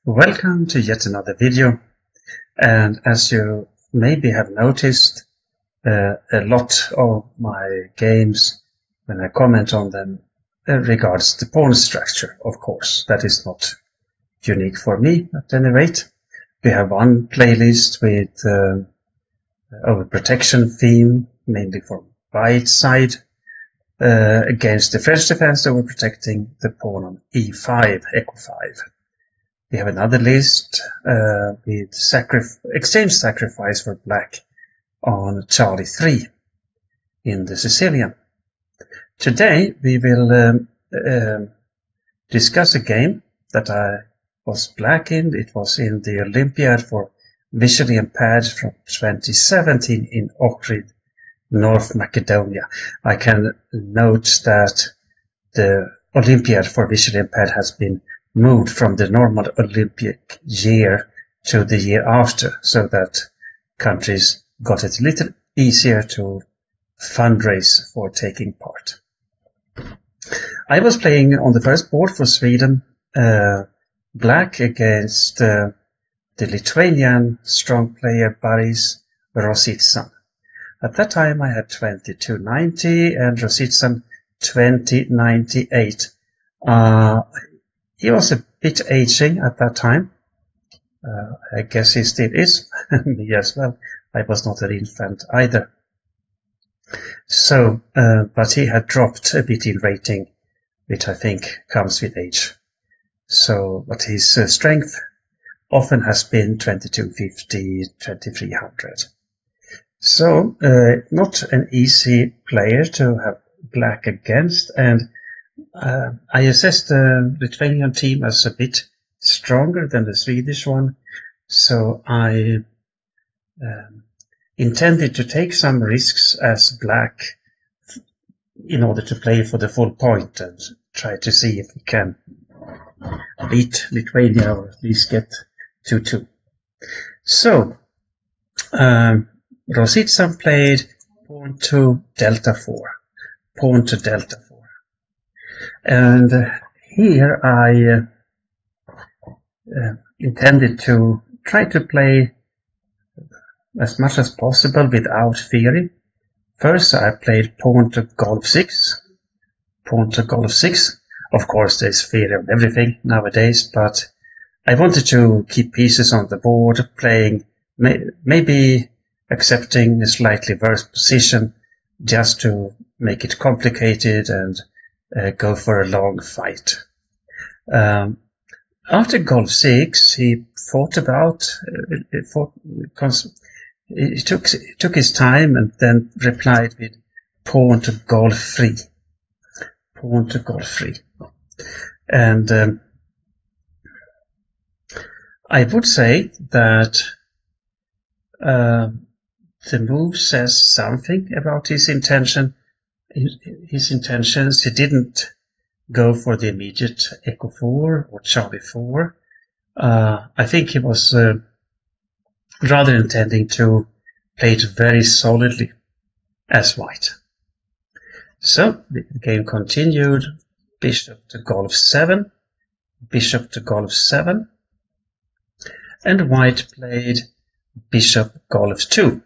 Welcome to yet another video, and as you maybe have noticed, a lot of my games, when I comment on them, regards the pawn structure. Of course, that is not unique for me at any rate. We have one playlist with overprotection theme, mainly for white side, against the French defense overprotecting the pawn on e5, Qa4. We have another list with exchange sacrifice for black on Qa3 in the Sicilian. Today we will discuss a game that I was black in. It was in the Olympiad for visually impaired from 2017 in Ohrid, North Macedonia. I can note that the Olympiad for visually impaired has been moved from the normal Olympic year to the year after, so that countries got it a little easier to fundraise for taking part. I was playing on the first board for Sweden, black against the Lithuanian strong player Boris Rositsan. At that time I had 2290 and Rositsan 2098. He was a bit aging at that time. I guess he still is. Me as well. I was not an infant either. So, but he had dropped a bit in rating, which I think comes with age. So, but his strength often has been 2250, 2300. So, not an easy player to have black against, and I assessed the Lithuanian team as a bit stronger than the Swedish one, so I intended to take some risks as black in order to play for the full point and try to see if we can beat Lithuania or at least get 2-2. So, Rositsan played pawn to delta 4, pawn to delta 4. And here I intended to try to play as much as possible without theory. First I played pawn to golf 6, pawn to golf 6. Of course there's theory on everything nowadays, but I wanted to keep pieces on the board, playing, maybe accepting a slightly worse position just to make it complicated and go for a long fight. After golf 6, he thought about, he took his time and then replied with pawn to golf 3. Pawn to golf 3. And I would say that the move says something about his intention. His intentions, he didn't go for the immediate Qa4 or Qa4. I think he was rather intending to play it very solidly as white. So the game continued, bishop to golf 7, bishop to golf 7, and white played bishop golf 2,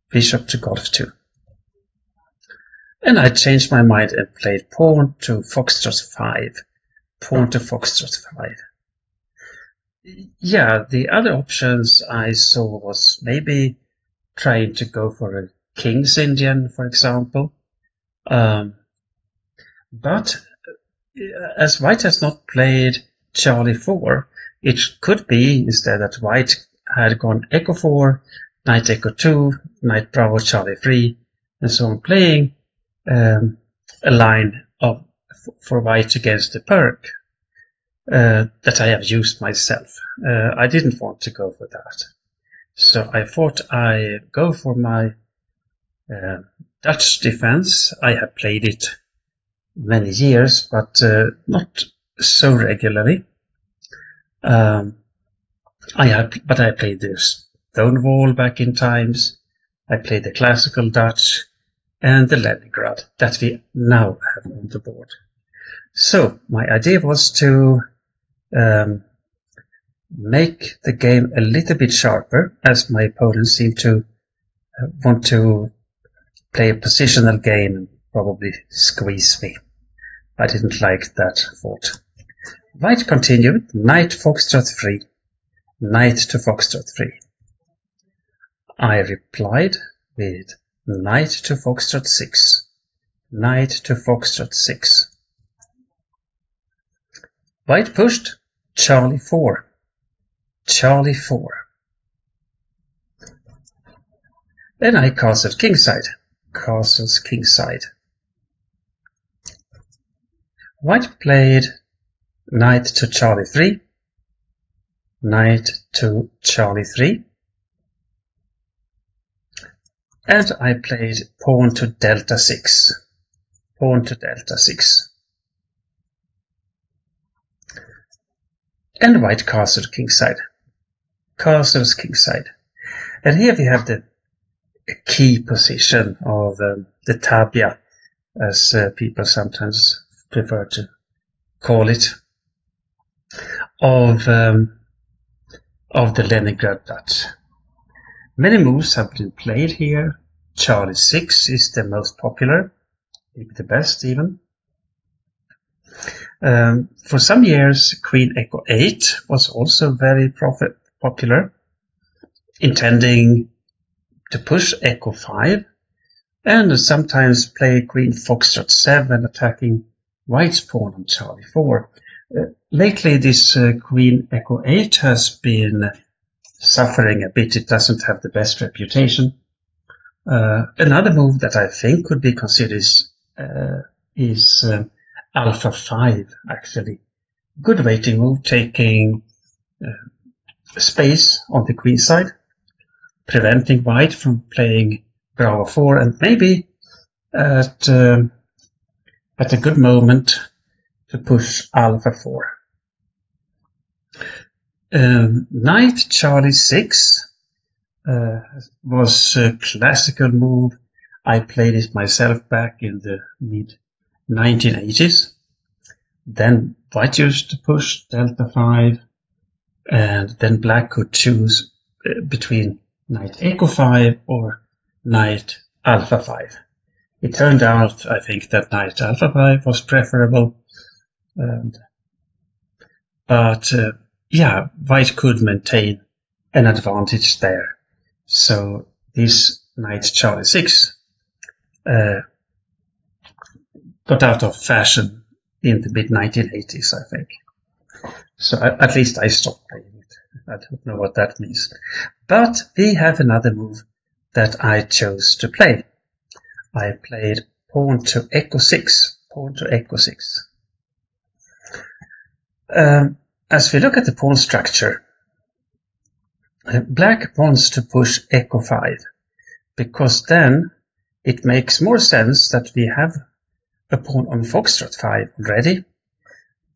bishop to golf 2. And I changed my mind and played pawn to foxtrot 5, pawn to foxtrot 5. Yeah, the other options I saw was maybe trying to go for a King's Indian, for example. But as white has not played Qa4, it could be instead that white had gone Qa4, knight Qa2, knight bravo Qa3, and so on, playing a line for white against the Perk that I have used myself. I didn't want to go for that, so I thought I'd go for my Dutch defense. I have played it many years, but not so regularly. I played the Stonewall back in times. I played the classical Dutch and the Leningrad that we now have on the board. So my idea was to make the game a little bit sharper, as my opponent seemed to want to play a positional game and probably squeeze me. I didn't like that thought. White continued, knight foxtrot 3, knight to foxtrot 3. I replied with knight to foxtrot 6, knight to foxtrot 6. White pushed, Charlie 4, Charlie 4. Then I castled kingside, castles kingside. White played knight to Charlie 3, knight to Charlie 3. And I played pawn to delta 6, pawn to delta 6. And white castled kingside, castles kingside. And here we have the key position of the tabia, as people sometimes prefer to call it, of the Leningrad Dutch. Many moves have been played here. Charlie 6 is the most popular, maybe the best even. For some years, Queen Echo 8 was also very popular, intending to push Echo 5, and sometimes play Queen Foxtrot 7, attacking White's pawn on Charlie 4. Lately, this Queen Echo 8 has been suffering a bit. It doesn't have the best reputation. Another move that I think could be considered is Alpha 5, actually. Good waiting move, taking space on the queen side, preventing White from playing Bravo 4, and maybe at a good moment to push Alpha 4. Knight Charlie 6 was a classical move. I played it myself back in the mid-1980s. Then White used to push Delta 5, and then Black could choose between Knight Echo 5 or Knight Alpha 5. It turned out, I think, that Knight Alpha 5 was preferable, but White could maintain an advantage there. So this Knight Charlie 6 got out of fashion in the mid-1980s, I think. So at least I stopped playing it. I don't know what that means. But we have another move that I chose to play. I played pawn to Echo 6, pawn to Echo 6. As we look at the pawn structure, Black wants to push Echo 5, because then it makes more sense that we have a pawn on Foxtrot 5 already.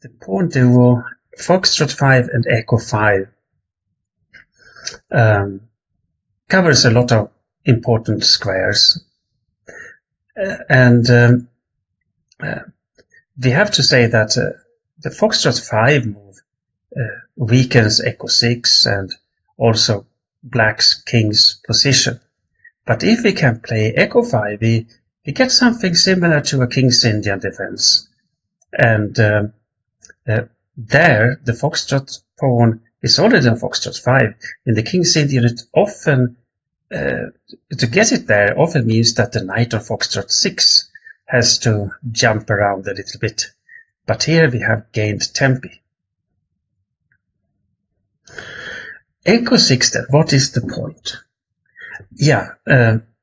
The pawn duo Foxtrot 5 and Echo 5 covers a lot of important squares. And we have to say that the Foxtrot 5 move weakens Echo 6 and also Black's king's position. But if we can play Echo 5, we get something similar to a King's Indian defense. And there, the Foxtrot pawn is already on Foxtrot 5. In the King's Indian, it often, to get it there, often means that the knight on Foxtrot 6 has to jump around a little bit. But here we have gained tempi. Echo 6 then, what is the point?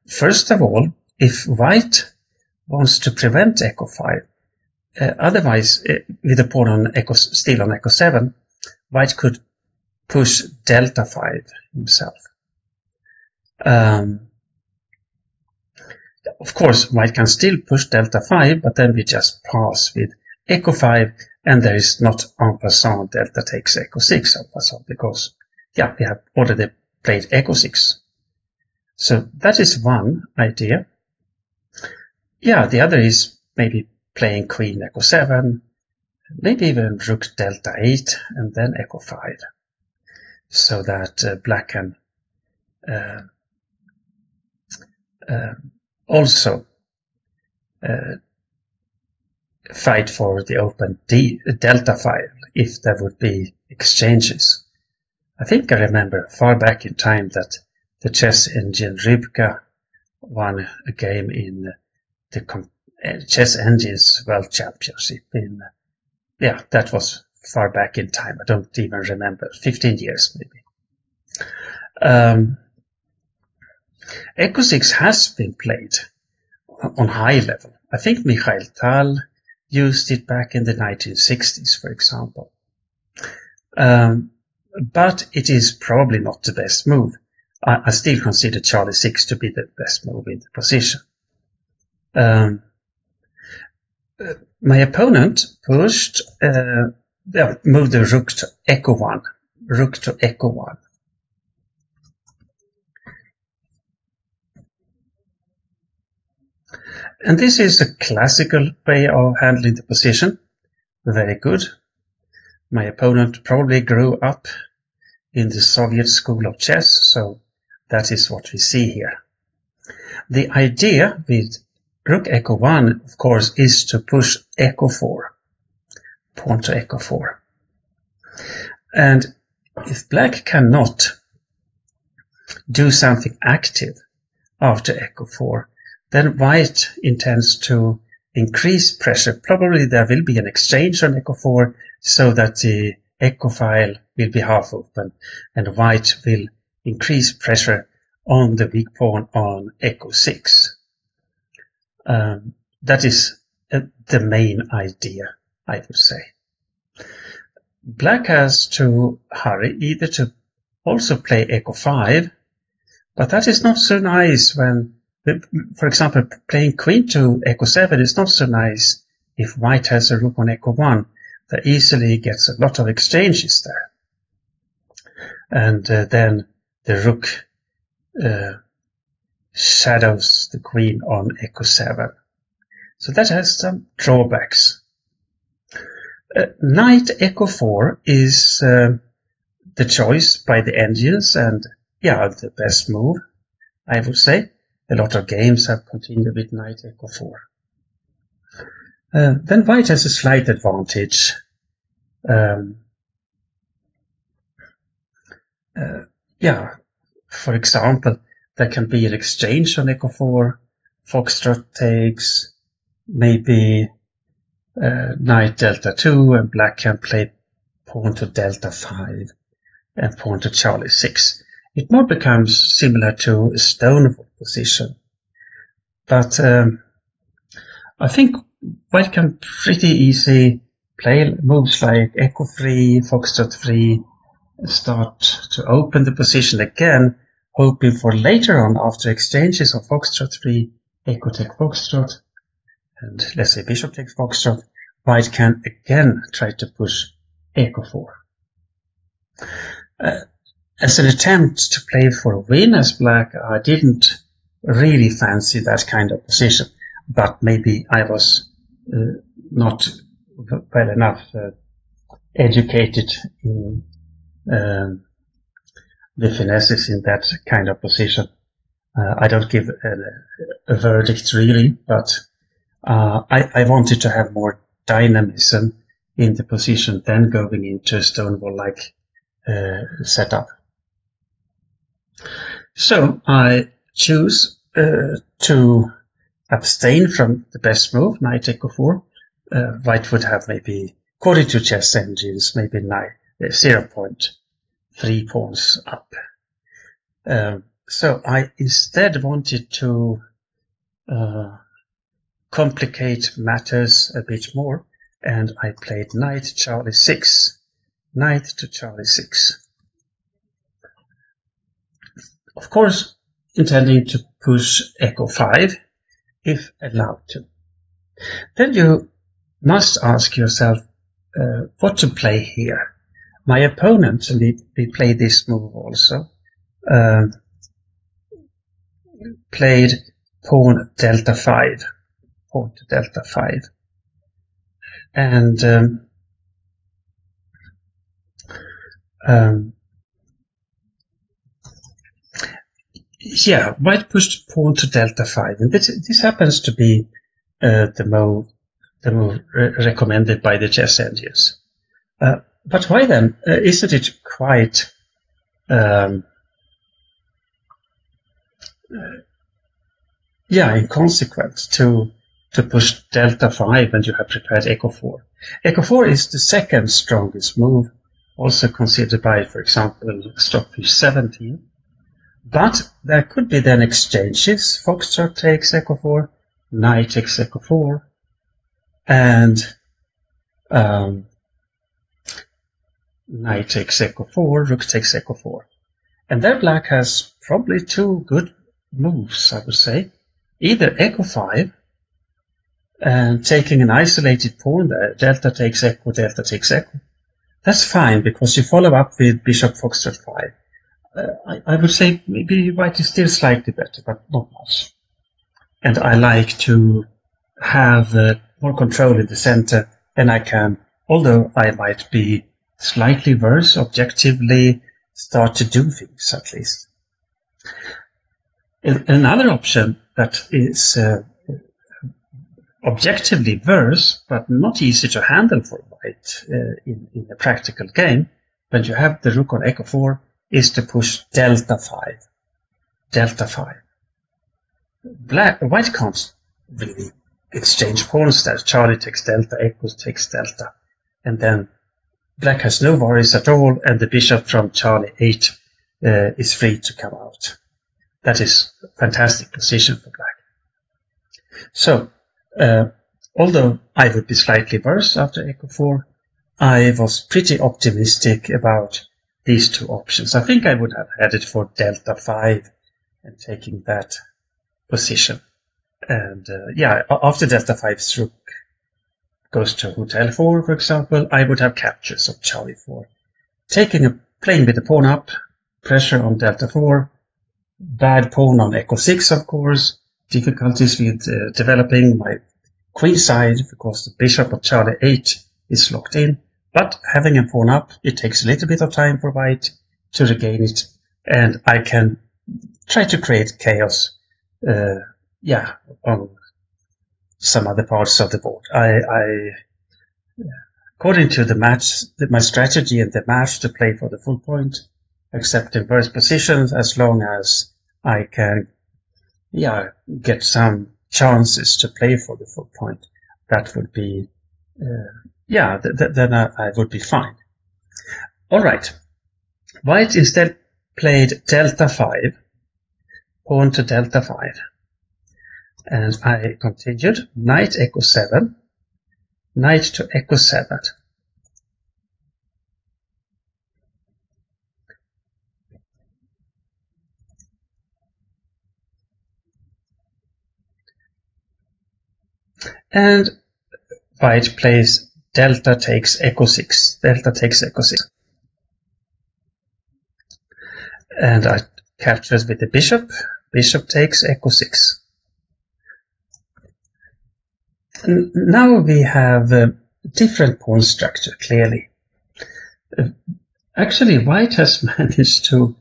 First of all, if White wants to prevent Echo 5, otherwise, with the pawn on still on Echo 7, White could push Delta 5 himself. Of course, White can still push Delta 5, but then we just pass with Echo 5, and there is not en passant Delta takes Echo 6 en passant, because we have already played Echo 6. So that is one idea. The other is maybe playing Queen Echo 7, maybe even rook delta 8 and then echo 5, so that black can also fight for the open delta file if there would be exchanges. I think I remember far back in time that the chess engine Rybka won a game in the Chess Engines World Championship yeah, that was far back in time. I don't even remember, 15 years maybe. Echo 6 has been played on high level. I think Mikhail Tal used it back in the 1960s, for example. But it is probably not the best move. I still consider Charlie 6 to be the best move in the position. My opponent pushed, moved the rook to echo 1. Rook to echo 1. And this is a classical way of handling the position. Very good. My opponent probably grew up in the Soviet school of chess, so that is what we see here. The idea with rook echo 1, of course, is to push echo 4, pawn to echo 4. And if black cannot do something active after echo 4, then white intends to increase pressure. Probably there will be an exchange on echo 4 so that the echo file will be half open, and white will increase pressure on the weak pawn on echo 6. That is the main idea, I would say. Black has to hurry either to also play echo 5, but that is not so nice when, for example, playing queen to echo 7 is not so nice if white has a rook on echo 1. That easily gets a lot of exchanges there. And then the rook shadows the queen on echo 7. So that has some drawbacks. Knight echo 4 is the choice by the engines, and yeah, the best move, I would say. A lot of games have continued with knight echo 4. Then white has a slight advantage. Yeah, for example, there can be an exchange on echo 4, foxtrot takes, maybe knight delta 2, and black can play pawn to delta 5 and pawn to Charlie 6. It more becomes similar to a Stonewall position. But I think white can pretty easy play moves like echo 3, foxtrot 3, and start to open the position again, hoping for later on, after exchanges of foxtrot 3, echo take foxtrot, and let's say bishop takes foxtrot, white can again try to push echo 4. As an attempt to play for a win as black, I didn't really fancy that kind of position, but maybe I was not well enough educated in the finesses in that kind of position. I don't give a verdict really, but I wanted to have more dynamism in the position than going into a Stonewall-like setup. So I choose to abstain from the best move, knight echo 4. White would have maybe, according to chess engines, maybe 0.3 pawns up. So I instead wanted to complicate matters a bit more, and I played knight Charlie 6, knight to Charlie 6. Of course, intending to push echo 5, if allowed to. Then you must ask yourself what to play here. My opponent, and we play this move also, played pawn delta 5, pawn to delta 5. And Yeah, white pushed pawn to delta 5, and this happens to be the move recommended by the chess engines. But why then? Isn't it quite inconsequent to push delta 5 when you have prepared Qa4? Qa4 is the second strongest move, also considered by, for example, Stockfish 17. But there could be then exchanges. Foxtrot takes Qa4, Knight takes Qa4, and Knight takes Qa4, Rook takes Qa4. And there black has probably two good moves, I would say. Either Qa5, and taking an isolated pawn there, delta takes Echo, delta takes Echo. That's fine, because you follow up with Bishop Foxtrot 5. I would say maybe white is still slightly better, but not much. And I like to have more control in the center, and I can, although I might be slightly worse, objectively start to do things at least. Another option that is objectively worse, but not easy to handle for white in a practical game, when you have the rook on Qa4, is to push delta 5. Delta 5. White can't really exchange pawns there. Charlie takes delta, Echo takes delta, and then black has no worries at all, and the bishop from Charlie 8 is free to come out. That is a fantastic position for black. So, although I would be slightly worse after Qa4, I was pretty optimistic about these two options. I think I would have headed for delta 5 and taking that position. And after delta 5's rook goes to hotel 4, for example, I would have captures of Charlie 4. Playing with the pawn up, pressure on delta 4, bad pawn on Qa6, of course, difficulties with developing my queen side because the bishop of Charlie 8 is locked in. But having a pawn up, it takes a little bit of time for white to regain it, and I can try to create chaos, on some other parts of the board. According to my strategy and the match to play for the full point, accept inverse positions as long as I can, get some chances to play for the full point. That would be, then I would be fine. All right. White instead played delta 5, pawn to delta 5. And I continued knight Qa7, knight to Qa7. And white plays delta takes Qa6, delta takes Qa6. And I captures with the bishop, bishop takes Qa6. Now we have a different pawn structure, clearly. Actually, white has managed to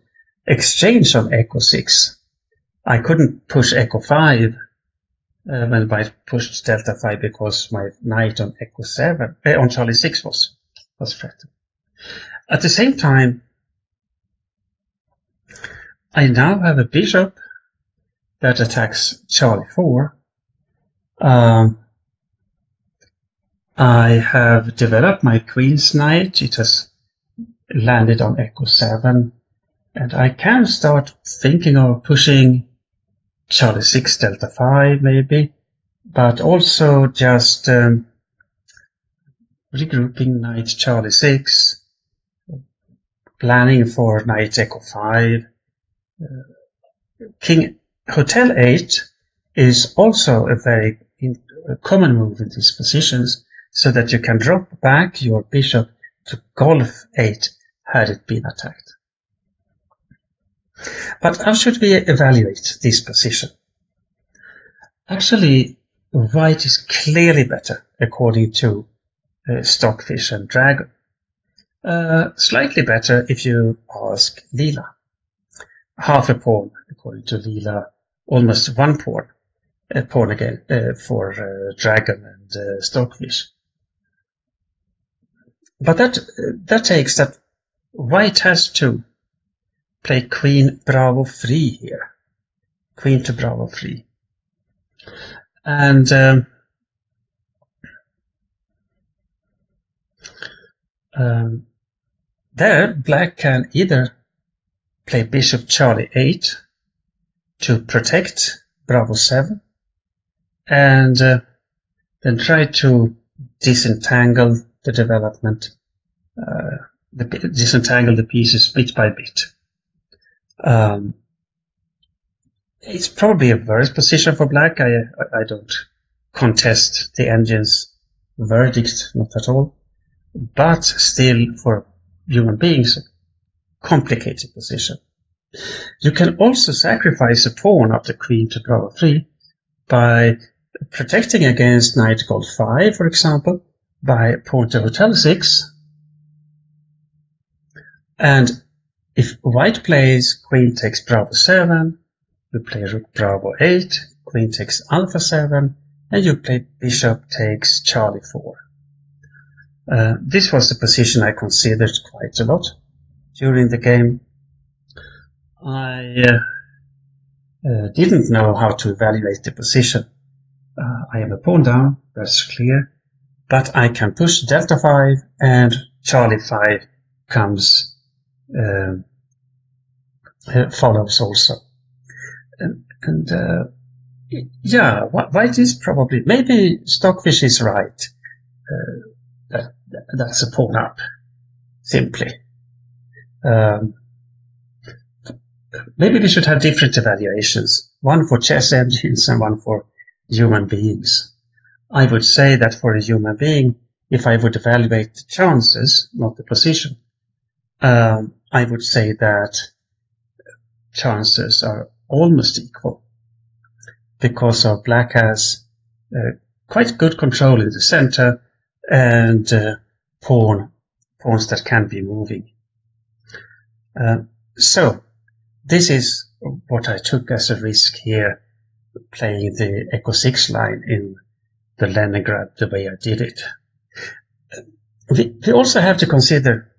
exchange on Qa6. I couldn't push Qa5 when white pushed delta 5 because my knight on Qa7, on Charlie 6 was threatened. At the same time, I now have a bishop that attacks Charlie 4. I have developed my queen's knight. It has landed on Qa7, and I can start thinking of pushing Charlie 6 delta 5 maybe, but also just regrouping knight Charlie 6, planning for knight Qa5. King hotel 8 is also a very common move in these positions, so that you can drop back your bishop to golf 8 had it been attacked. But how should we evaluate this position? Actually, white is clearly better according to Stockfish and Dragon. Slightly better if you ask Lila. Half a pawn, according to Lila, almost one pawn. A pawn again for dragon and stockfish. But that takes that white has to play queen bravo free here. Queen to bravo free. And there black can either play bishop Charlie 8 to protect bravo 7 and then try to disentangle the development, disentangle the pieces bit by bit. It's probably a worse position for black. I don't contest the engine's verdict, not at all. But still, for human beings, a complicated position. You can also sacrifice a pawn of the queen to bravo 3 by protecting against knight gold 5, for example, by pawn to hotel 6. And if white plays queen takes bravo 7, you play rook bravo 8, queen takes alpha 7, and you play bishop takes Charlie 4. This was the position I considered quite a lot during the game. I didn't know how to evaluate the position. I am a pawn down, that's clear, but I can push delta 5 and Charlie 5 comes, follows also. Yeah, white is probably, maybe Stockfish is right. That's a pawn up, simply. Maybe we should have different evaluations, one for chess engines and one for human beings. I would say that for a human being, if I would evaluate the chances, not the position, I would say that chances are almost equal, because our black has quite good control in the center and pawns that can be moving. So this is what I took as a risk here, playing the Echo 6 line in the Leningrad the way I did it. We also have to consider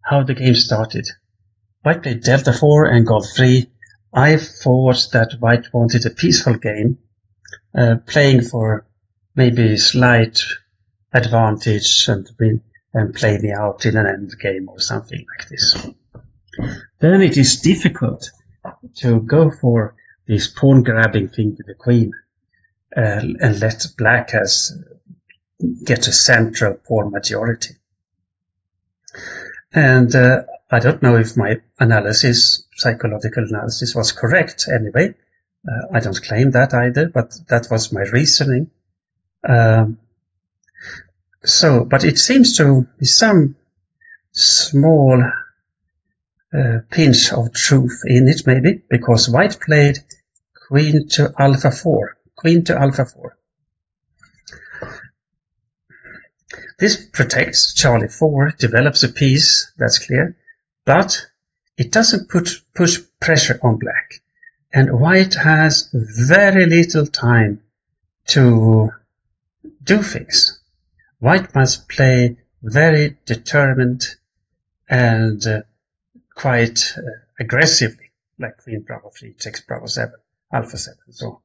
how the game started. White played delta 4 and gold 3. I thought that white wanted a peaceful game, playing for maybe slight advantage and play me out in an end game or something like this. Then it is difficult to go for this pawn grabbing thing with the queen and let black get a central pawn majority. And I don't know if my psychological analysis was correct anyway. I don't claim that either, but that was my reasoning. But it seems to be some small pinch of truth in it, maybe, because white played queen to alpha 4. Queen to alpha 4. This protects Charlie 4, develops a piece, that's clear, but it doesn't push pressure on black. And white has very little time to do things. White must play very determined and quite aggressively, like queen bravo 3 takes bravo 7, alpha 7, and so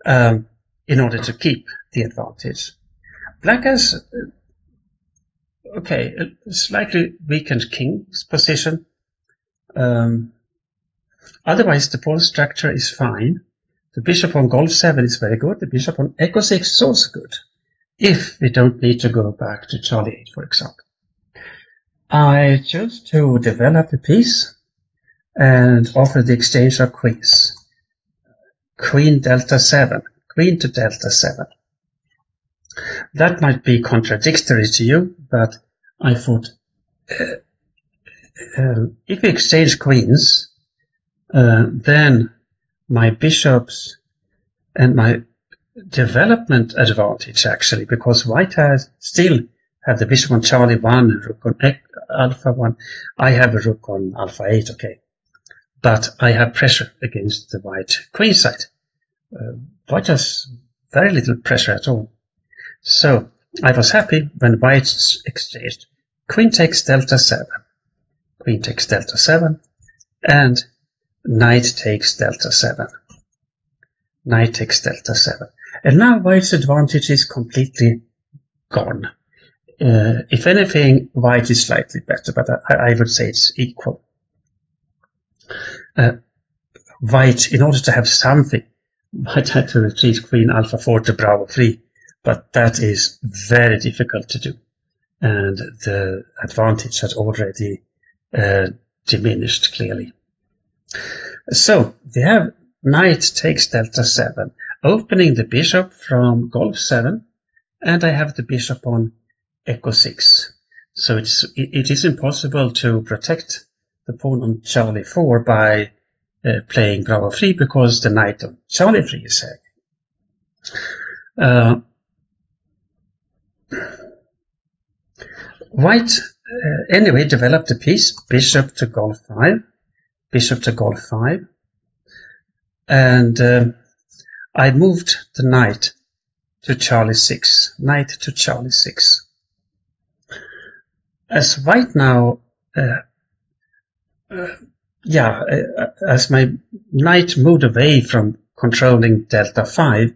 on, in order to keep the advantage. Black has a slightly weakened king's position. Otherwise, the pawn structure is fine. The bishop on gold 7 is very good. The bishop on echo 6 is also good, if we don't need to go back to Charlie 8, for example. I chose to develop the piece and offer the exchange of queens. Queen delta 7, queen to delta 7. That might be contradictory to you, but I thought if we exchange queens, then my bishops and my development advantage, actually, because white has still have the bishop on Charlie 1 and rook on alpha 1. I have a rook on alpha 8, okay. But I have pressure against the white queen side. White has very little pressure at all. So I was happy when white exchanged queen takes delta 7, queen takes delta 7, and knight takes delta 7. Knight takes delta 7. And now white's advantage is completely gone. If anything, white is slightly better, but I would say it's equal. White, in order to have something, white had to retreat queen alpha 4 to bravo 3, but that is very difficult to do. And the advantage had already diminished clearly. So we have knight takes delta 7, opening the bishop from golf 7, and I have the bishop on echo 6. So it is impossible to protect the pawn on Charlie 4 by playing bravo 3 because the knight on Charlie 3 is hanging. White anyway developed a piece, bishop to golf 5, bishop to golf 5, and I moved the knight to Charlie 6, knight to Charlie 6. As white now, as my knight moved away from controlling delta 5,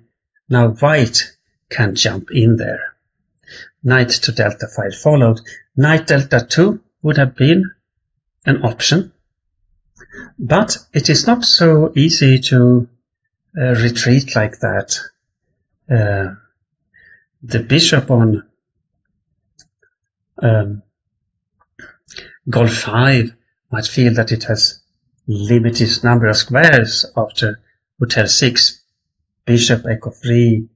now white can jump in there. Knight to delta 5 followed. Knight delta 2 would have been an option, but it is not so easy to retreat like that. The bishop on golf 5 might feel that it has limited number of squares after hotel 6, bishop echo 3,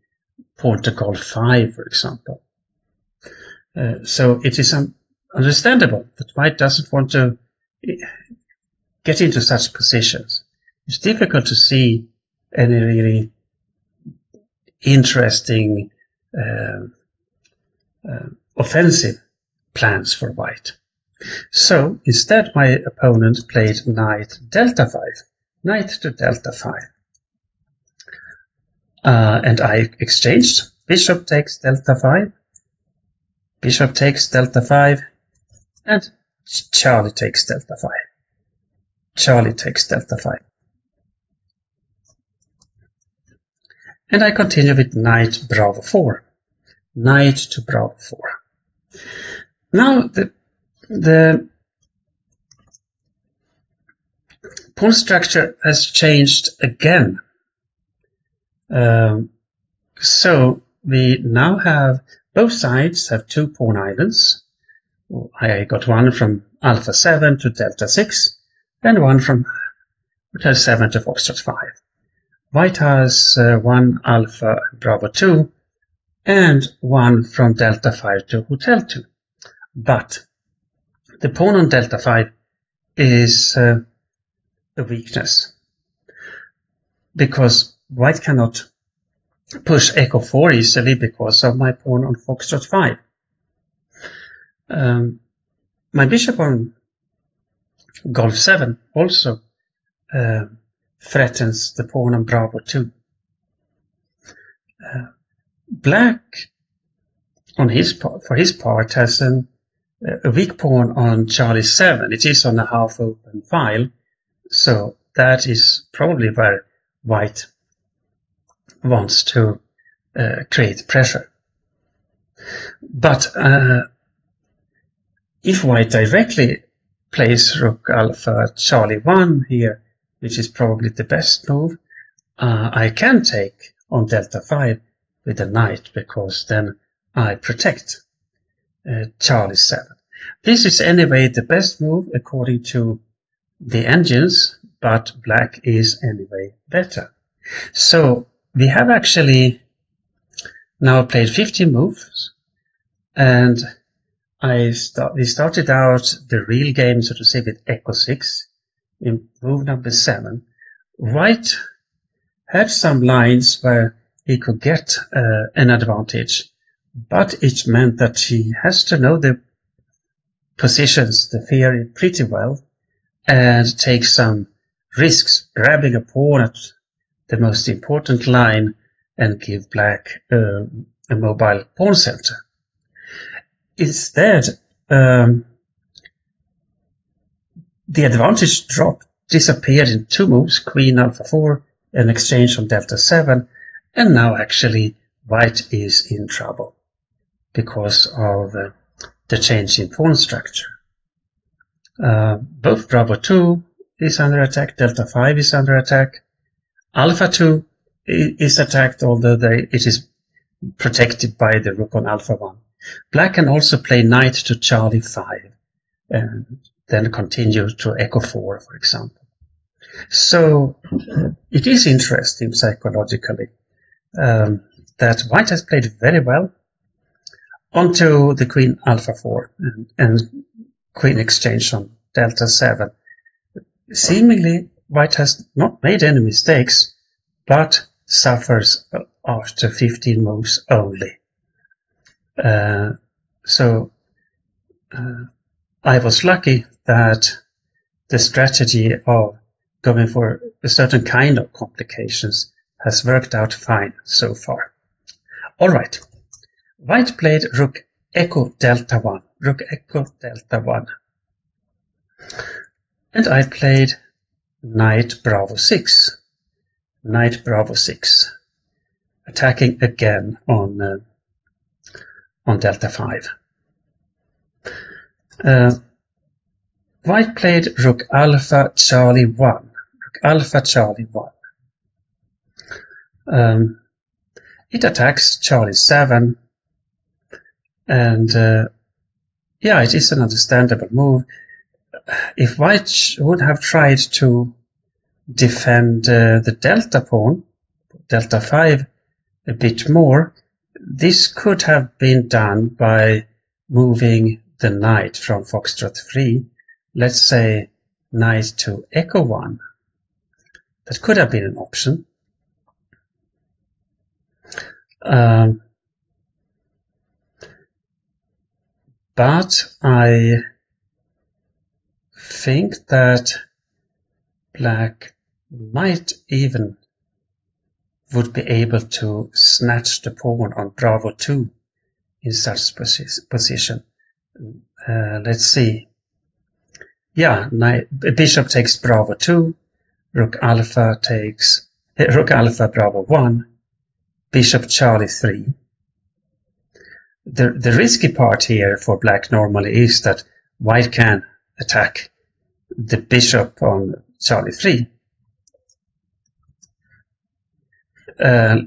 pawn to golf 5, for example. So it is understandable that white doesn't want to get into such positions. It's difficult to see any really interesting offensive plans for white. So instead my opponent played knight delta 5, knight to delta 5. And I exchanged bishop takes delta 5, bishop takes delta 5, and Charlie takes delta 5. Charlie takes delta 5. And I continue with knight bravo 4. Knight to bravo 4. Now the pawn structure has changed again. So we now have both sides have 2 pawn islands. I got one from alpha 7 to delta 6, and one from hotel 7 to foxtrot 5. White has one alpha bravo 2, and one from delta 5 to hotel 2. But the pawn on delta 5 is a weakness, because white cannot push echo 4 easily because of my pawn on foxtrot 5. My bishop on golf 7 also threatens the pawn on bravo 2. Black, on his part, for his part, has a weak pawn on Charlie 7. It is on a half-open file, so that is probably where white wants to create pressure. But if white directly plays rook alpha Charlie 1 here, which is probably the best move, I can take on delta 5 with the knight, because then I protect Charlie 7. This is anyway the best move according to the engines, but black is anyway better. So we have actually now played 15 moves, and we started out the real game, so to say, with echo 6 in move number 7. White had some lines where he could get an advantage, but it meant that he has to know the positions the theory pretty well and takes some risks, grabbing a pawn at the most important line and give black a mobile pawn center. Instead, the advantage drop disappeared in 2 moves, queen alpha 4, an exchange on delta 7, and now actually white is in trouble because of the change in pawn structure. Both bravo 2 is under attack, delta 5 is under attack, alpha 2 is attacked, although it is protected by the rook on alpha 1. Black can also play knight to Charlie 5 and then continue to echo 4, for example. So it is interesting psychologically that white has played very well onto the queen alpha 4 and queen exchange on delta 7. Seemingly white has not made any mistakes, but suffers after 15 moves only. So I was lucky that the strategy of going for a certain kind of complications has worked out fine so far. Alright, white played rook echo delta 1, rook echo delta 1. And I played knight bravo 6, knight bravo 6, attacking again on delta 5. White played rook alpha Charlie 1, rook alpha Charlie 1. It attacks Charlie 7, and yeah, it is an understandable move. If white would have tried to defend the delta pawn, delta 5, a bit more, this could have been done by moving the knight from foxtrot 3, let's say knight to echo 1. That could have been an option. But I think that black might even would be able to snatch the pawn on bravo 2 in such position. Let's see. Yeah, bishop takes bravo 2, rook alpha takes rook alpha bravo 1, bishop Charlie 3. The risky part here for black normally is that white can attack the bishop on Charlie 3,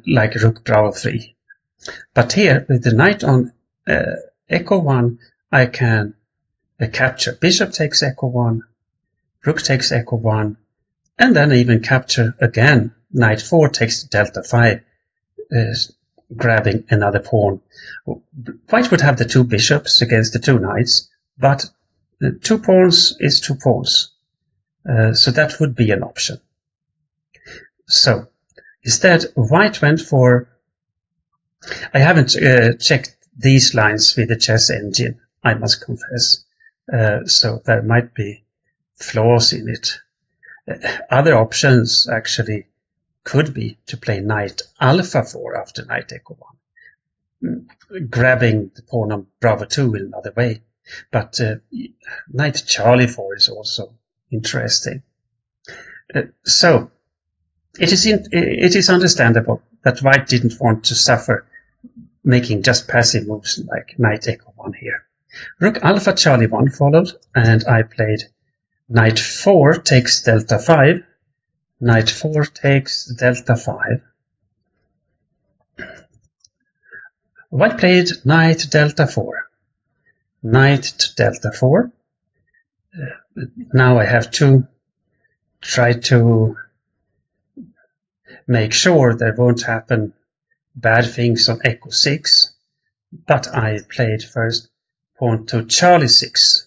like rook bravo 3. But here, with the knight on echo 1, I can capture. Bishop takes echo 1, rook takes echo 1, and then even capture again. Knight 4 takes delta 5, grabbing another pawn. White would have the 2 bishops against the 2 knights, but 2 pawns is 2 pawns. So that would be an option. So instead, white went for... I haven't checked these lines with the chess engine, I must confess. So there might be flaws in it. Other options actually could be to play knight alpha 4 after knight echo 1, grabbing the pawn on bravo 2 in another way. But knight Charlie 4 is also interesting. So it is understandable that white didn't want to suffer making just passive moves like knight echo 1 here. Rook alpha Charlie 1 followed, and I played knight 4 takes delta 5, knight 4 takes delta 5. White played knight delta 4, knight to delta 4. Now I have to try to make sure there won't happen bad things on echo 6, but I played first pawn to Charlie 6,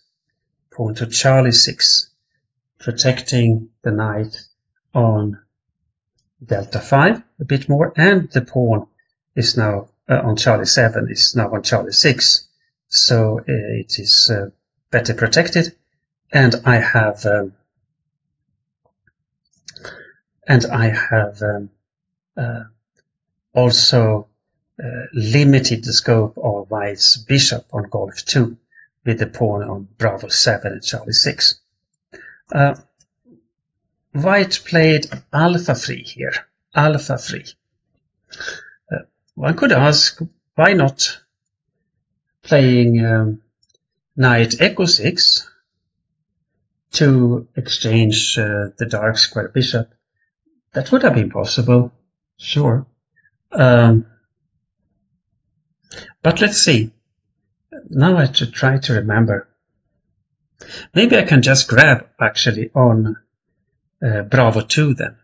pawn to Charlie 6, protecting the knight on delta 5 a bit more, and the pawn is now on Charlie 7, is now on Charlie 6, so it is better protected, and I have also limited the scope of white's bishop on golf 2 with the pawn on bravo 7 and charlie 6. White played alpha 3 here, alpha 3. One could ask, why not playing knight echo 6 to exchange the dark square bishop? That would have been possible, sure. But let's see. Now I should try to remember. Maybe I can just grab actually on bravo 2 then.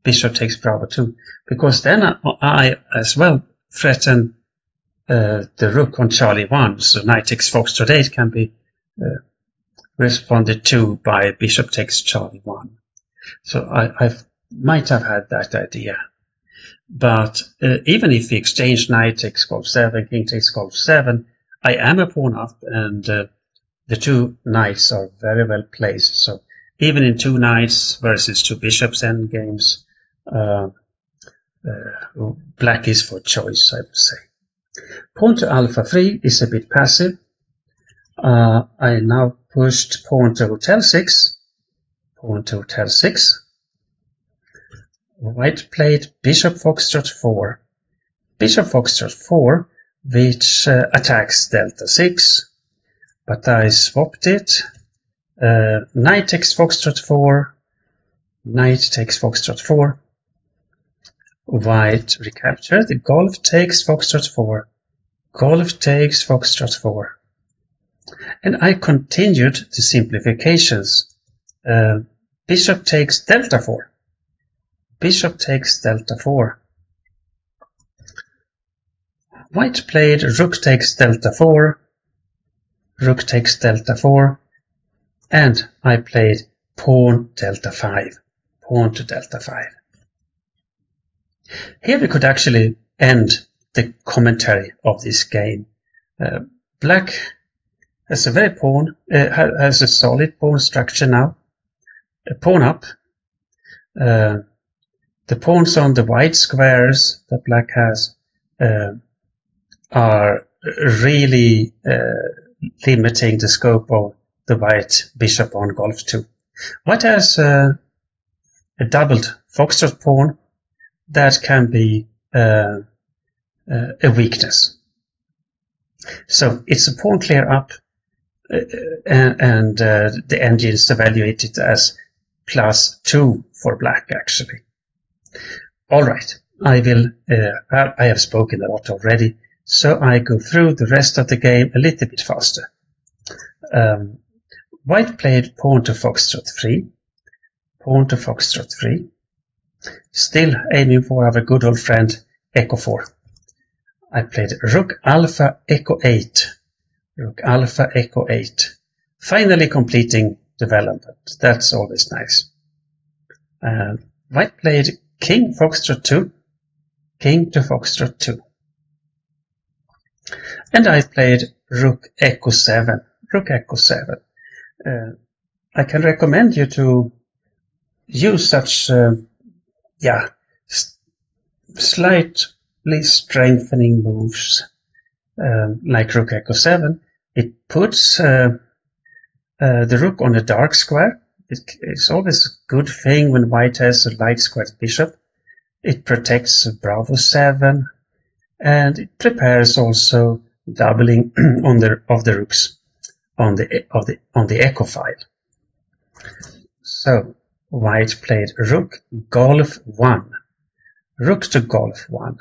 Bishop takes bravo 2. Because then I as well threaten the rook on charlie 1. So knight takes foxtrot 8 can be responded to by bishop takes charlie 1. So I might have had that idea. But even if we exchange knight takes golf 7, king takes golf 7, I am a pawn up, and the two knights are very well placed. So even in 2 knights versus 2 bishops end games, black is for choice, I would say. Pawn to alpha 3 is a bit passive. I now pushed pawn to hotel 6. Pawn to hotel 6. White played bishop foxtrot 4. Bishop foxtrot 4, which attacks delta 6, but I swapped it. Knight takes foxtrot 4. Knight takes foxtrot 4. White recaptured. Golf takes foxtrot 4. Golf takes foxtrot 4. And I continued the simplifications. Bishop takes delta 4. Bishop takes delta 4. White played rook takes delta 4. Rook takes delta 4. And I played pawn delta 5. Pawn to delta 5. Here we could actually end the commentary of this game. Black has a very has a solid pawn structure now. A pawn up. The pawns on the white squares that black has are really limiting the scope of the white bishop on golf 2. White has a doubled foxtrot pawn that can be a weakness. So it's a pawn clear up, and the engines evaluate it as +2 for black actually. All right, I have spoken a lot already, so I go through the rest of the game a little bit faster. White played pawn to foxtrot 3, pawn to foxtrot 3, still aiming for our good old friend echo 4. I played rook alpha echo 8, rook alpha echo 8, finally completing development. That's always nice. White played king foxtrot 2, king to foxtrot 2. And I played rook echo 7, rook echo 7. I can recommend you to use such, slightly strengthening moves like rook echo 7. It puts the rook on a dark square. It's always a good thing when white has a light squared bishop. It protects bravo 7, and it prepares also doubling of the rooks on the echo file. So white played rook golf 1, rook to golf 1,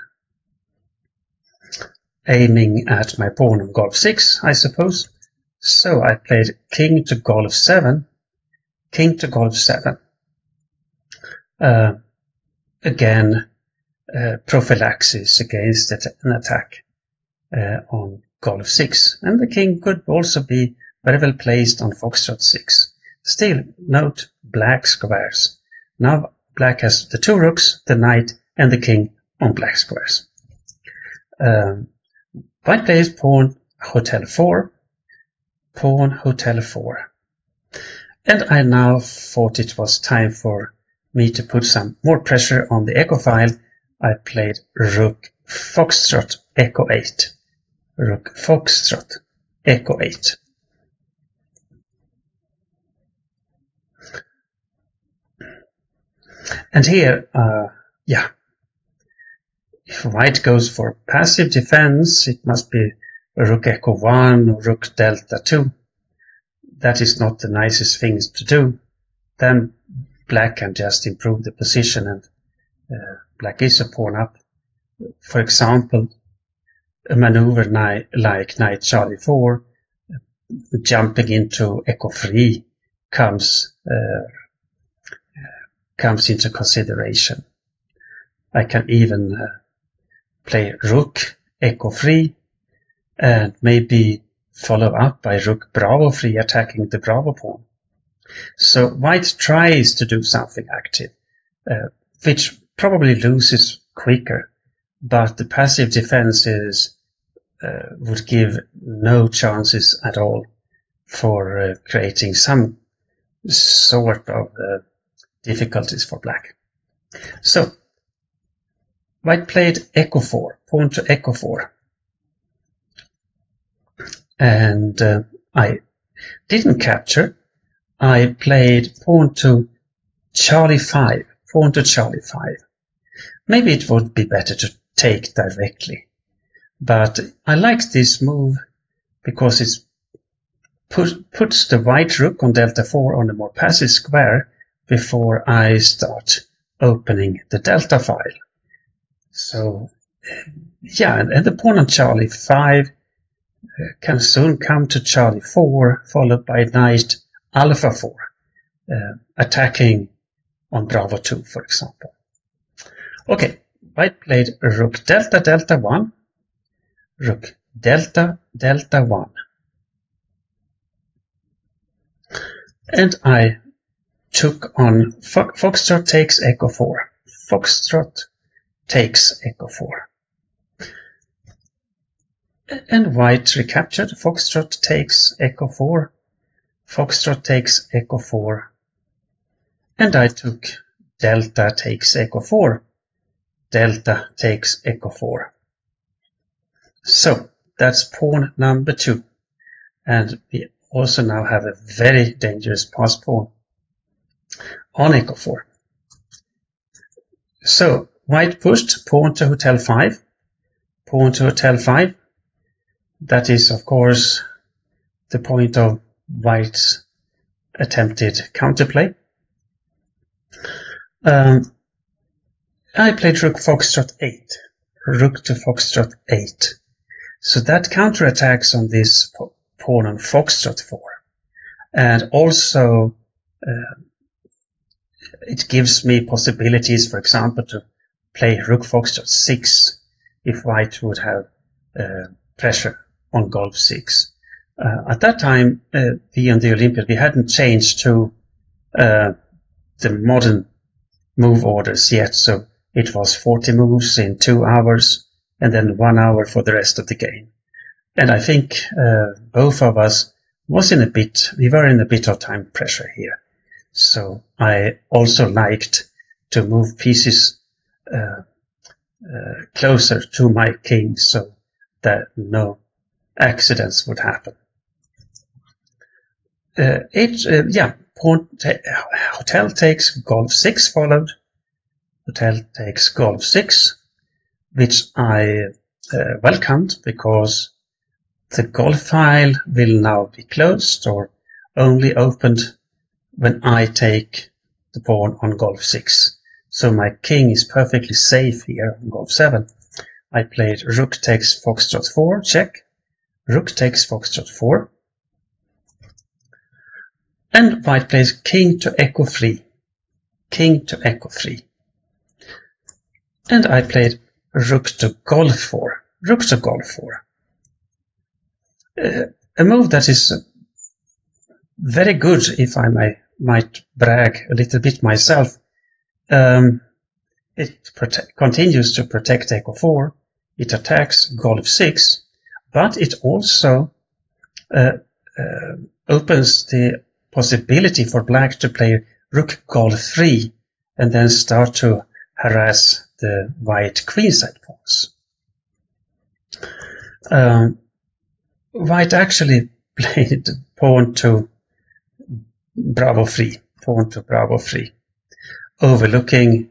aiming at my pawn on golf 6, I suppose. So I played king to golf 7, king to golf 7. Again, prophylaxis against an attack on golf 6. And the king could also be very well placed on foxtrot 6. Still, note black squares. Now black has the 2 rooks, the knight, and the king on black squares. White plays pawn hotel 4, pawn hotel 4. And I now thought it was time for me to put some more pressure on the echo file. I played rook foxtrot echo 8. Rook foxtrot echo 8. And here, if white goes for passive defense, it must be rook echo 1 or rook delta 2. That is not the nicest things to do. Then black can just improve the position, and black is a pawn up. For example, a maneuver like knight Charlie 4, jumping into echo 3 comes into consideration. I can even play rook echo 3 and maybe follow up by rook bravo 3 attacking the bravo pawn. So white tries to do something active, which probably loses quicker, but the passive defenses would give no chances at all for creating some sort of difficulties for black. So white played echo 4, pawn to echo 4. And I didn't capture. I played pawn to Charlie 5, pawn to Charlie 5. Maybe it would be better to take directly, but I like this move because it puts the white rook on delta 4 on a more passive square before I start opening the delta file. So yeah, and the pawn on Charlie 5 can soon come to Charlie 4, followed by knight alpha 4, attacking on bravo 2, for example. Okay, white played rook delta delta 1, rook delta delta 1. And I took on foxtrot takes echo 4, foxtrot takes echo 4. And white recaptured, foxtrot takes echo 4, foxtrot takes echo 4, and I took delta takes echo 4, delta takes echo 4. So that's pawn number 2, and we also now have a very dangerous pass pawn on echo 4. So white pushed pawn to hotel 5, pawn to hotel 5. That is, of course, the point of white's attempted counterplay. I played rook foxtrot 8, rook to foxtrot 8. So that counterattacks on this pawn on foxtrot 4. And also it gives me possibilities, for example, to play rook foxtrot 6 if white would have pressure on golf 6. At that time, we on the Olympiad, we hadn't changed to the modern move orders yet, so it was 40 moves in 2 hours and then 1 hour for the rest of the game. And I think both of us we were in a bit of time pressure here. So I also liked to move pieces closer to my king so that no accidents would happen. Hotel takes golf 6 followed. Hotel takes golf 6, which I welcomed because the golf file will now be closed or only opened when I take the pawn on golf 6. So my king is perfectly safe here on golf 7. I played rook takes foxtrot 4, check. Rook takes foxtrot 4. And white plays king to echo 3. King to echo 3. And I played rook to golf 4. Rook to golf 4. A move that is very good, if I might brag a little bit myself. It continues to protect echo 4. It attacks golf 6. But it also opens the possibility for black to play rook Golf3 and then start to harass the white queenside pawns. White actually played pawn to Bravo 3, overlooking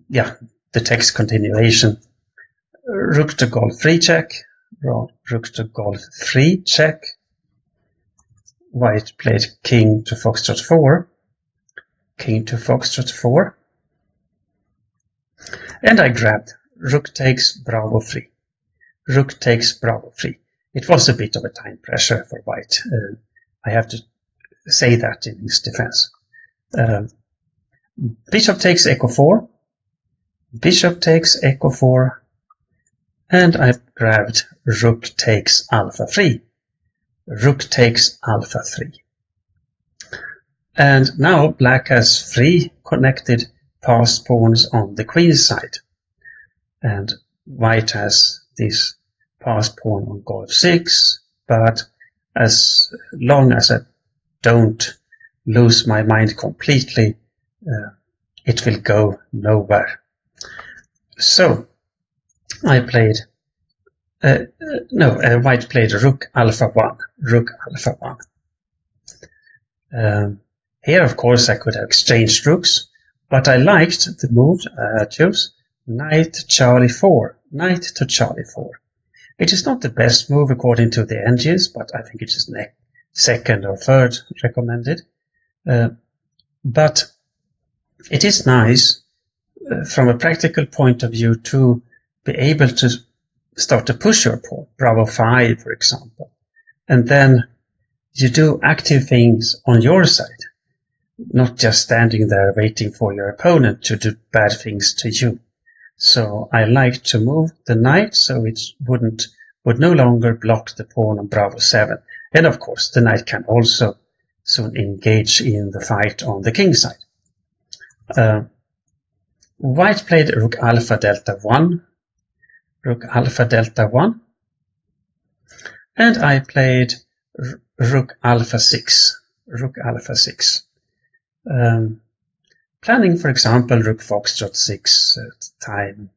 the text continuation. Rook to Golf3 check, rook to Golf3 check. White played king to Foxtrot 4, king to Foxtrot 4, and I grabbed rook takes Bravo 3, rook takes Bravo 3. It was a bit of a time pressure for white. I have to say that in his defense. Bishop takes Qa4, bishop takes Qa4, and I grabbed rook takes Alpha 3, rook takes Alpha 3. And now black has 3 connected passed pawns on the queen side, and white has this passed pawn on Golf6, but as long as I don't lose my mind completely, it will go nowhere. So I played white played rook Alpha 1, rook Alpha 1. Here, of course, I could have exchanged rooks, but I liked the move I chose, knight Charlie 4, knight to Charlie 4. It is not the best move according to the engines, but I think it is second or third recommended. But it is nice from a practical point of view to be able to start to push your pawn, Bravo 5, for example, and then you do active things on your side, not just standing there waiting for your opponent to do bad things to you. So I like to move the knight so it would no longer block the pawn on Bravo 7. And of course, the knight can also soon engage in the fight on the king side. White played rook Alpha Delta 1, rook Alpha Delta 1, and I played rook Alpha 6, rook Alpha 6. Planning, for example, rook Foxtrot 6 time,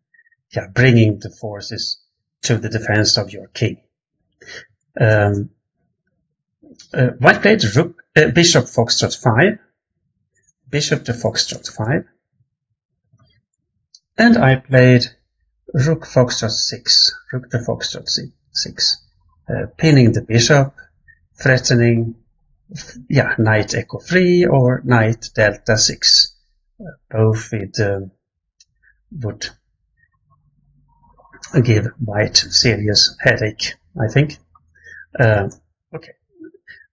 bringing the forces to the defense of your king. White played rook, bishop Foxtrot 5, bishop to Foxtrot 5, and I played rook Foxtrot 6, rook to Foxtrot 6, pinning the bishop, threatening, knight Qa3 or knight Delta 6. Both would give white serious headache, I think. Okay.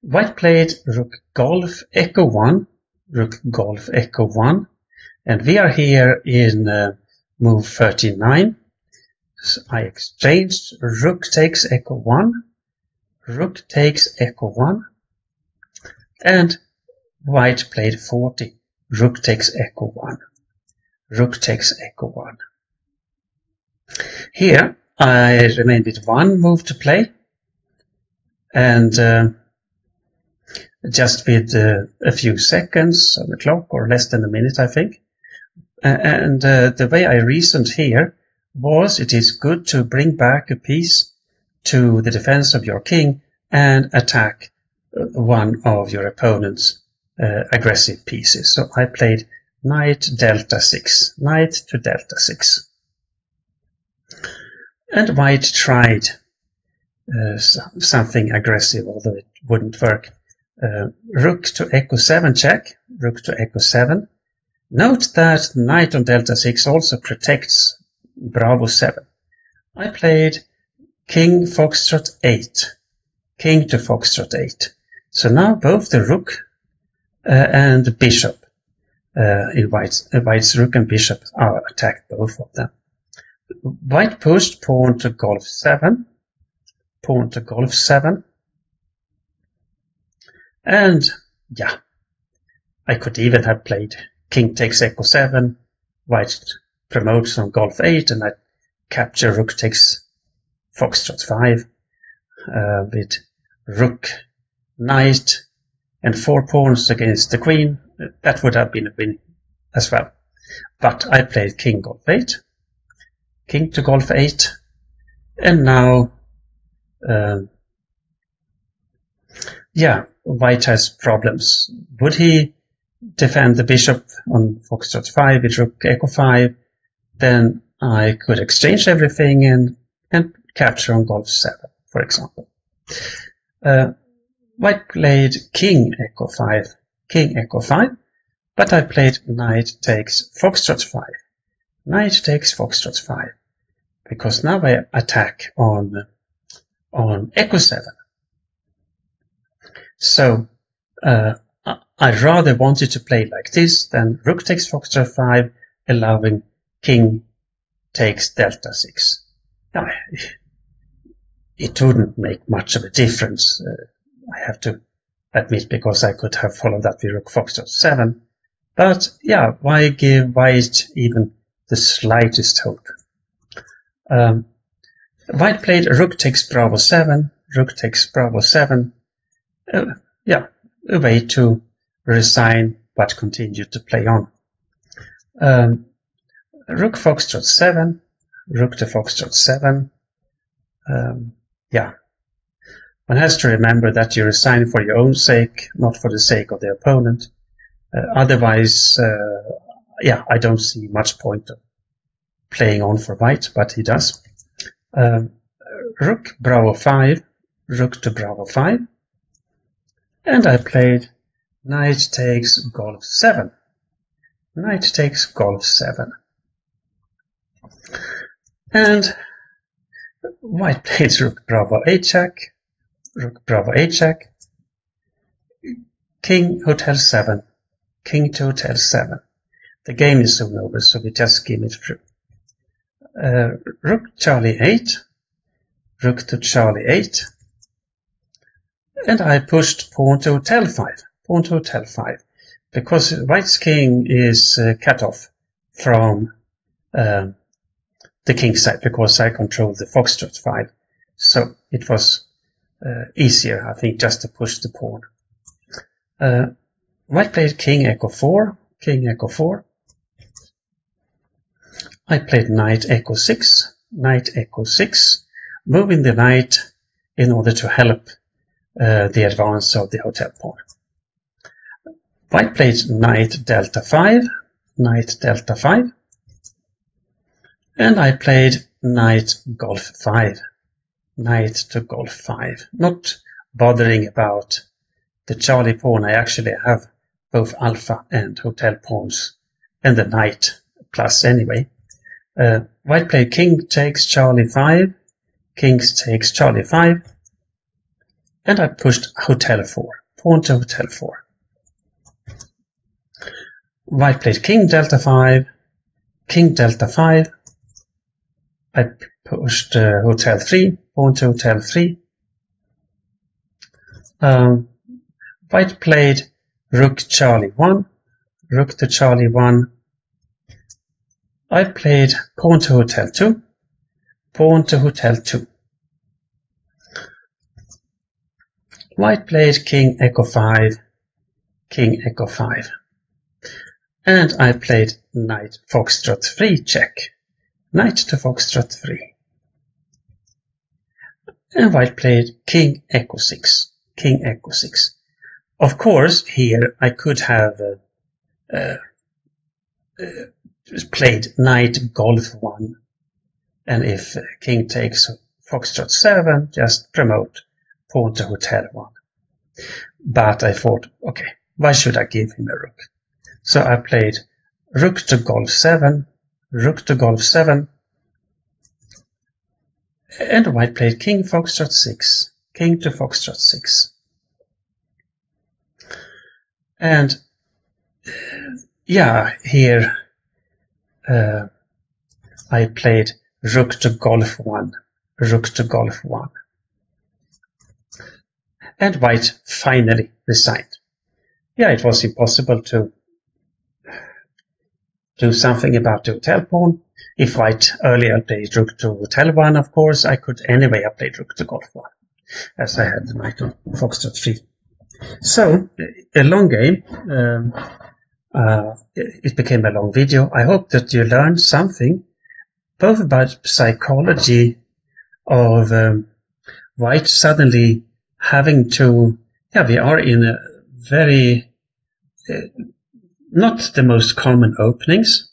White played rook Golf Qa1, rook Golf Qa1, and we are here in move 39. So I exchanged rook takes Qa1, rook takes Qa1, and white played 40, rook takes Qa1, rook takes Qa1. Here I remain with one move to play, and just with a few seconds on the clock, or less than a minute, I think. And the way I reasoned here was it is good to bring back a piece to the defense of your king and attack one of your opponent's aggressive pieces. So I played knight Delta 6, knight to Delta 6. And white tried something aggressive, although it wouldn't work. Rook to Qa7 check, rook to Qa7. Note that knight on Delta 6 also protects Bravo 7. I played king Foxtrot 8, king to Foxtrot 8. So now both the rook and the bishop in white's rook and bishop are attacked, both of them. White pushed pawn to Golf 7, pawn to Golf 7, and I could even have played king takes Qa7, white promotes on Golf 8, and I capture rook takes Foxtrot 5 with rook knight and 4 pawns against the queen, that would have been a win as well. But I played king golf 8, king to golf 8, and now, white has problems. Would he defend the bishop on foxtrot 5 with rook Qa5? Then I could exchange everything and capture on golf 7, for example. White played king Qa5, but I played knight takes foxtrot 5. Knight takes foxtrot 5, because now I attack on Qa7. So I rather wanted to play like this than rook takes foxtrot 5, allowing king takes delta 6. Now, it wouldn't make much of a difference, I have to admit, because I could have followed that with rook foxtrot 7. But yeah, why give white even the slightest hope? White played rook takes bravo 7, rook takes bravo 7. A way to resign but continue to play on. Rook foxtrot 7, rook to foxtrot 7. One has to remember that you resign for your own sake, not for the sake of the opponent. Otherwise, I don't see much point of playing on for white, but he does. Rook bravo 5, rook to bravo 5. And I played knight takes golf 7. Knight takes golf 7. And white plays rook bravo 8 check, rook bravo 8 check, king hotel 7, king to hotel 7. The game is soon over, so we just skim it through. Rook Charlie 8, rook to Charlie 8, and I pushed pawn to hotel 5, because white's king is cut off from the king side, because I control the foxtrot 5. So it was easier, I think, just to push the pawn. White played king Qa4, king Qa4. I played knight Qa6, moving the knight in order to help the advance of the hotel pawn. White played knight delta 5, and I played knight golf 5, knight to golf 5. Not bothering about the Charlie pawn. I actually have both alpha and hotel pawns and the knight plus anyway. White played king takes Charlie 5, kings takes Charlie 5, and I pushed hotel 4, pawn to hotel 4. White played king delta 5, king delta 5. I pushed hotel 3, pawn to hotel 3. White played rook Charlie 1, rook to Charlie 1. I played pawn to hotel 2, pawn to hotel 2. White played king Qa5, king Qa5. And I played knight foxtrot 3 check, knight to foxtrot 3. And white played king Qa6, king Qa6. Of course, here I could have played knight golf 1, and if king takes foxtrot 7, just promote pawn to hotel 1. But I thought, okay, why should I give him a rook? So I played rook to golf 7, rook to golf 7, and white played king foxtrot 6, king to foxtrot 6. And here I played rook to golf 1, rook to golf 1. And white finally resigned. Yeah, it was impossible to do something about the hotel pawn. If white earlier played rook to hotel 1, of course, I could anyway have played rook to golf 1, as I had the knight on foxtrot 3 So, a long game. It became a long video. I hope that you learned something, both about psychology of white suddenly having to, we are in a very, not the most common openings,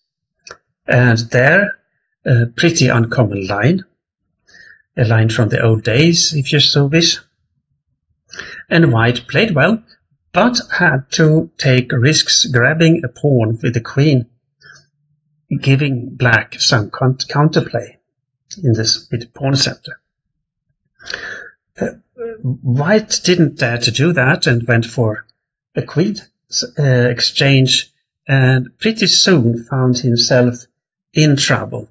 and there, a pretty uncommon line, a line from the old days, if you so wish. And white played well, but had to take risks grabbing a pawn with the queen, giving black some counterplay in this with pawn center. White didn't dare to do that and went for a queen exchange, and pretty soon found himself in trouble.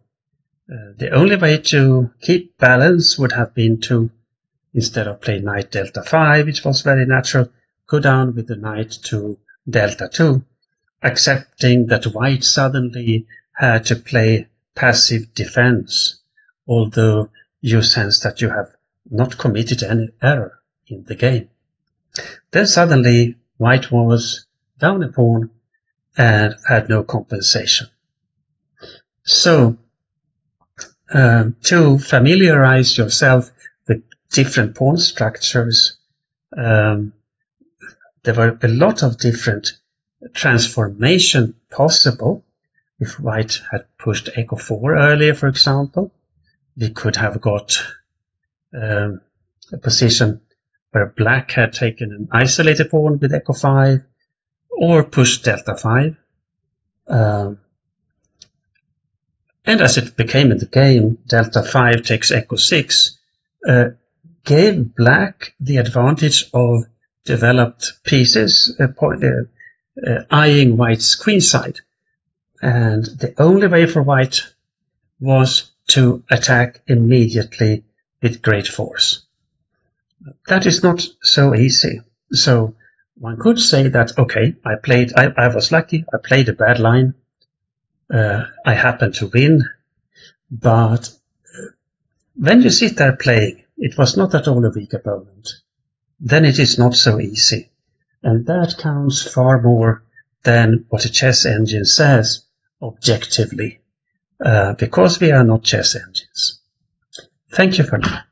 The only way to keep balance would have been to, instead of play knight delta 5, which was very natural, go down with the knight to delta 2, accepting that white suddenly had to play passive defense, although you sense that you have not committed any error in the game. Then suddenly white was down a pawn and had no compensation. So, to familiarize yourself with different pawn structures, there were a lot of different transformation possible. If white had pushed Qa4 earlier, for example, we could have got a position where black had taken an isolated pawn with Qa5, or pushed delta 5. And as it became in the game, delta 5 takes Qa6, gave black the advantage of developed pieces, eyeing white's queen side. And the only way for white was to attack immediately with great force. That is not so easy. So one could say that, okay, I was lucky, I played a bad line, I happened to win, but when you sit there playing, it was not at all a weak opponent, then it is not so easy. And that counts far more than what a chess engine says objectively, because we are not chess engines. Thank you for now.